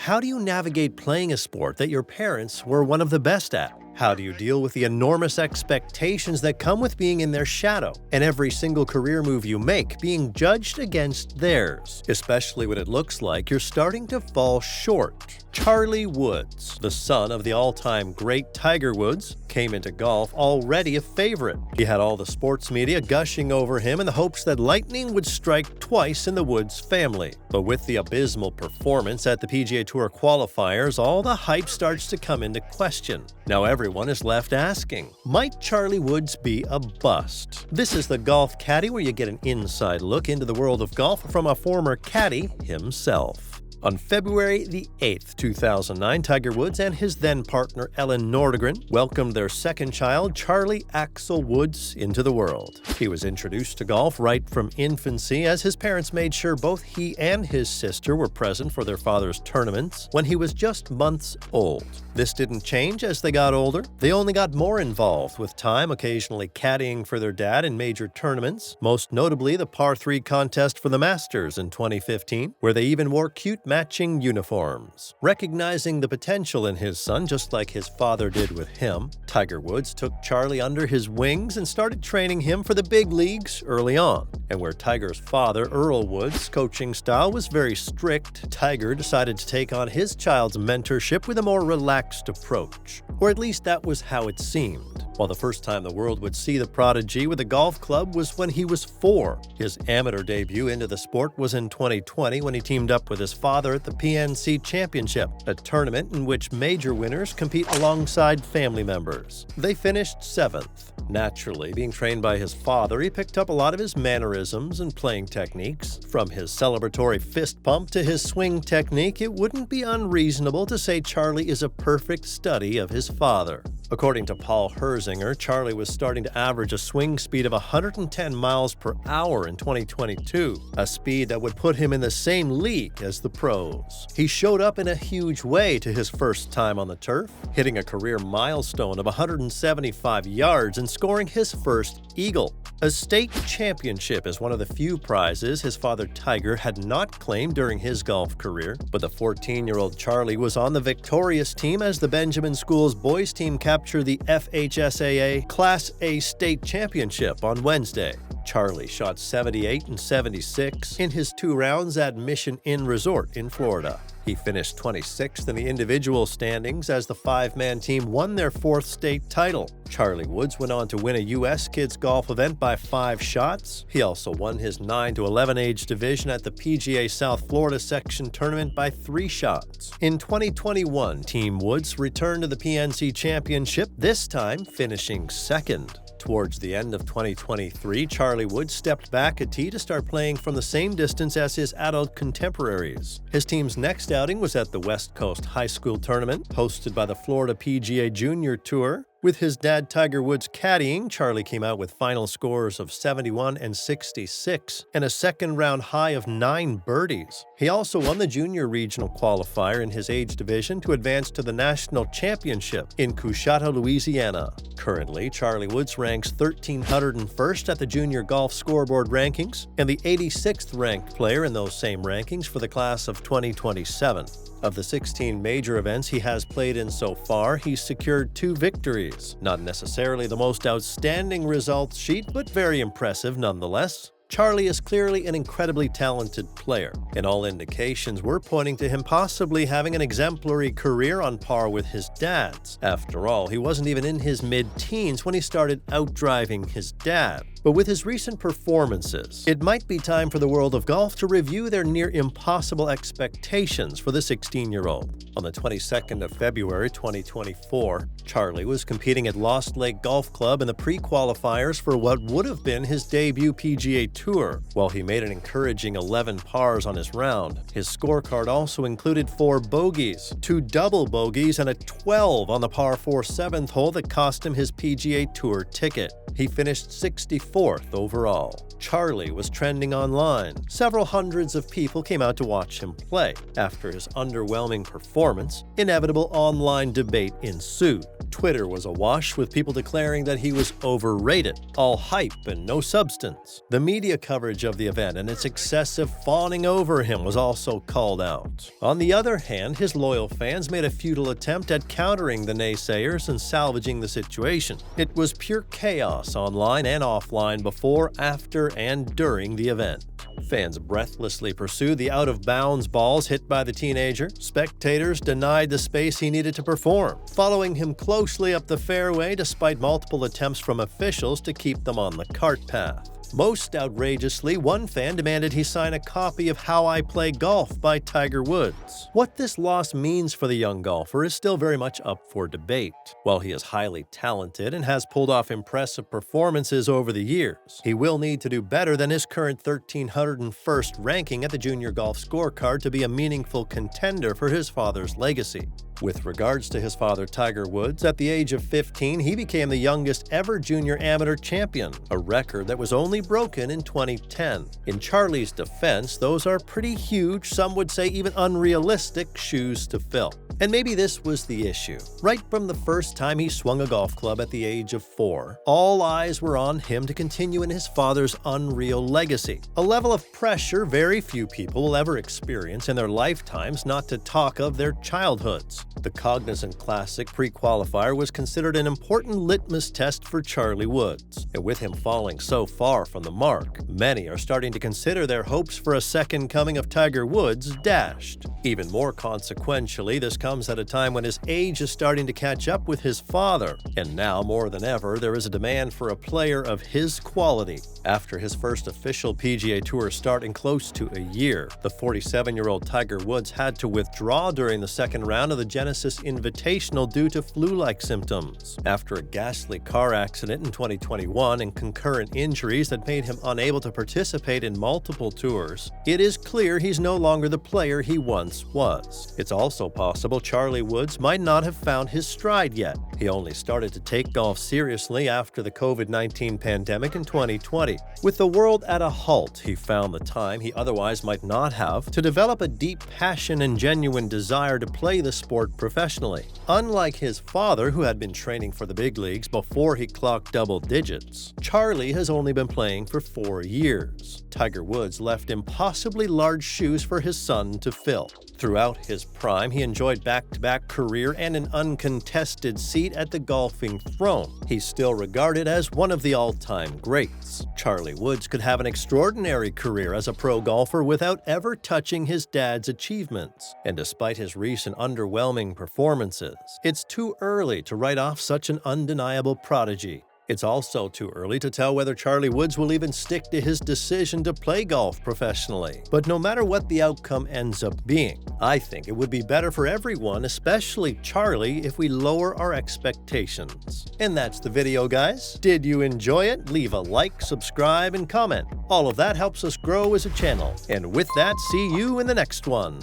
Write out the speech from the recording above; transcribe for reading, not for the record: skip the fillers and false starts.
How do you navigate playing a sport that your parents were one of the best at? How do you deal with the enormous expectations that come with being in their shadow, and every single career move you make being judged against theirs, especially when it looks like you're starting to fall short? Charlie Woods, the son of the all-time great Tiger Woods, came into golf already a favorite. He had all the sports media gushing over him in the hopes that lightning would strike twice in the Woods family. But with the abysmal performance at the PGA Tour qualifiers, all the hype starts to come into question. Now everyone is left asking, might Charlie Woods be a bust? This is the Golf Caddy, where you get an inside look into the world of golf from a former caddy himself. On February the 8th, 2009, Tiger Woods and his then-partner Ellen Nordegren welcomed their second child, Charlie Axel Woods, into the world. He was introduced to golf right from infancy, as his parents made sure both he and his sister were present for their father's tournaments when he was just months old. This didn't change as they got older. They only got more involved with time, occasionally caddying for their dad in major tournaments, most notably the par 3 contest for the Masters in 2015, where they even wore cute matching uniforms. Recognizing the potential in his son, just like his father did with him, Tiger Woods took Charlie under his wings and started training him for the big leagues early on. And where Tiger's father, Earl Woods' coaching style was very strict, Tiger decided to take on his child's mentorship with a more relaxed approach. Or at least that was how it seemed. While the first time the world would see the prodigy with a golf club was when he was 4. His amateur debut into the sport was in 2020 when he teamed up with his father at the PNC Championship, a tournament in which major winners compete alongside family members. They finished 7th. Naturally, being trained by his father, he picked up a lot of his mannerisms and playing techniques. From his celebratory fist pump to his swing technique, it wouldn't be unreasonable to say Charlie is a perfect study of his father. According to Paul Hetzinger, Charlie was starting to average a swing speed of 110 miles per hour in 2022, a speed that would put him in the same league as the pros. He showed up in a huge way to his first time on the turf, hitting a career milestone of 175 yards and scoring his first eagle. A state championship is one of the few prizes his father Tiger had not claimed during his golf career, but the 14-year-old Charlie was on the victorious team as the Benjamin School's boys team captured the FHSAA Class A state championship on Wednesday. Charlie shot 78 and 76 in his 2 rounds at Mission Inn Resort in Florida. He finished 26th in the individual standings as the 5-man team won their 4th state title. Charlie Woods went on to win a U.S. kids golf event by 5 shots. He also won his 9 to 11 age division at the PGA South Florida section tournament by 3 shots. In 2021, Team Woods returned to the PNC Championship, this time finishing 2nd. Towards the end of 2023, Charlie Woods stepped back a tee to start playing from the same distance as his adult contemporaries. His team's next outing was at the West Coast High School Tournament, hosted by the Florida PGA Junior Tour. With his dad Tiger Woods caddying, Charlie came out with final scores of 71 and 66 and a second-round high of 9 birdies. He also won the junior regional qualifier in his age division to advance to the national championship in Coushatta, Louisiana. Currently, Charlie Woods ranks 1,301st at the junior golf scoreboard rankings and the 86th ranked player in those same rankings for the class of 2027. Of the 16 major events he has played in so far, he's secured 2 victories. Not necessarily the most outstanding results sheet, but very impressive nonetheless. Charlie is clearly an incredibly talented player, and all indications were pointing to him possibly having an exemplary career on par with his dad's. After all, he wasn't even in his mid-teens when he started outdriving his dad. But with his recent performances, it might be time for the world of golf to review their near-impossible expectations for the 16-year-old. On the 22nd of February 2024, Charlie was competing at Lost Lake Golf Club in the pre-qualifiers for what would have been his debut PGA Tour. While he made an encouraging 11 pars on his round, his scorecard also included 4 bogeys, 2 double bogeys, and a 12 on the par 4 7th hole that cost him his PGA Tour ticket. He finished 61st 4th overall. 𝗚𝗓𝗡 was trending online. Several hundreds of people came out to watch him play. After his underwhelming performance, inevitable online debate ensued. Twitter was awash with people declaring that he was overrated, all hype and no substance. The media coverage of the event and its excessive fawning over him was also called out. On the other hand, his loyal fans made a futile attempt at countering the naysayers and salvaging the situation. It was pure chaos online and offline before, after, and during the event. Fans breathlessly pursued the out-of-bounds balls hit by the teenager. Spectators denied the space he needed to perform, following him closely up the fairway despite multiple attempts from officials to keep them on the cart path. Most outrageously, one fan demanded he sign a copy of How I Play Golf by Tiger Woods. What this loss means for the young golfer is still very much up for debate. While he is highly talented and has pulled off impressive performances over the years, he will need to do better than his current 1,301st ranking at the Junior Golf Scorecard to be a meaningful contender for his father's legacy. With regards to his father Tiger Woods, at the age of 15, he became the youngest ever junior amateur champion, a record that was only broken in 2010. In 𝗚𝗓𝗡's defense, those are pretty huge, some would say even unrealistic, shoes to fill. And maybe this was the issue. Right from the first time he swung a golf club at the age of 4, all eyes were on him to continue in his father's unreal legacy. A level of pressure very few people will ever experience in their lifetimes, not to talk of their childhoods. The Cognizant Classic pre-qualifier was considered an important litmus test for 𝗚𝗓𝗡 Woods, and with him falling so far from the mark, many are starting to consider their hopes for a second coming of Tiger Woods dashed. Even more consequentially, this comes at a time when his age is starting to catch up with his father, and now more than ever there is a demand for a player of his quality. After his first official PGA Tour start in close to a year, the 47-year-old Tiger Woods had to withdraw during the second round of the Genesis Invitational due to flu-like symptoms. After a ghastly car accident in 2021 and concurrent injuries that made him unable to participate in multiple tours, it is clear he's no longer the player he once was. It's also possible 𝗚𝗓𝗡 Woods might not have found his stride yet. He only started to take golf seriously after the COVID-19 pandemic in 2020. With the world at a halt, he found the time he otherwise might not have to develop a deep passion and genuine desire to play the sport professionally. Unlike his father, who had been training for the big leagues before he clocked double digits, 𝗚𝗓𝗡 has only been playing for 4 years. Tiger Woods left impossibly large shoes for his son to fill. Throughout his prime, he enjoyed back-to-back career and an uncontested seat at the golfing throne. He's still regarded as one of the all-time greats. 𝗚𝗓𝗡 Woods could have an extraordinary career as a pro golfer without ever touching his dad's achievements. And despite his recent underwhelming performances, it's too early to write off such an undeniable prodigy. It's also too early to tell whether 𝗚𝗓𝗡 Woods will even stick to his decision to play golf professionally. But no matter what the outcome ends up being, I think it would be better for everyone, especially 𝗚𝗓𝗡, if we lower our expectations. And that's the video, guys. Did you enjoy it? Leave a like, subscribe, and comment. All of that helps us grow as a channel. And with that, see you in the next one.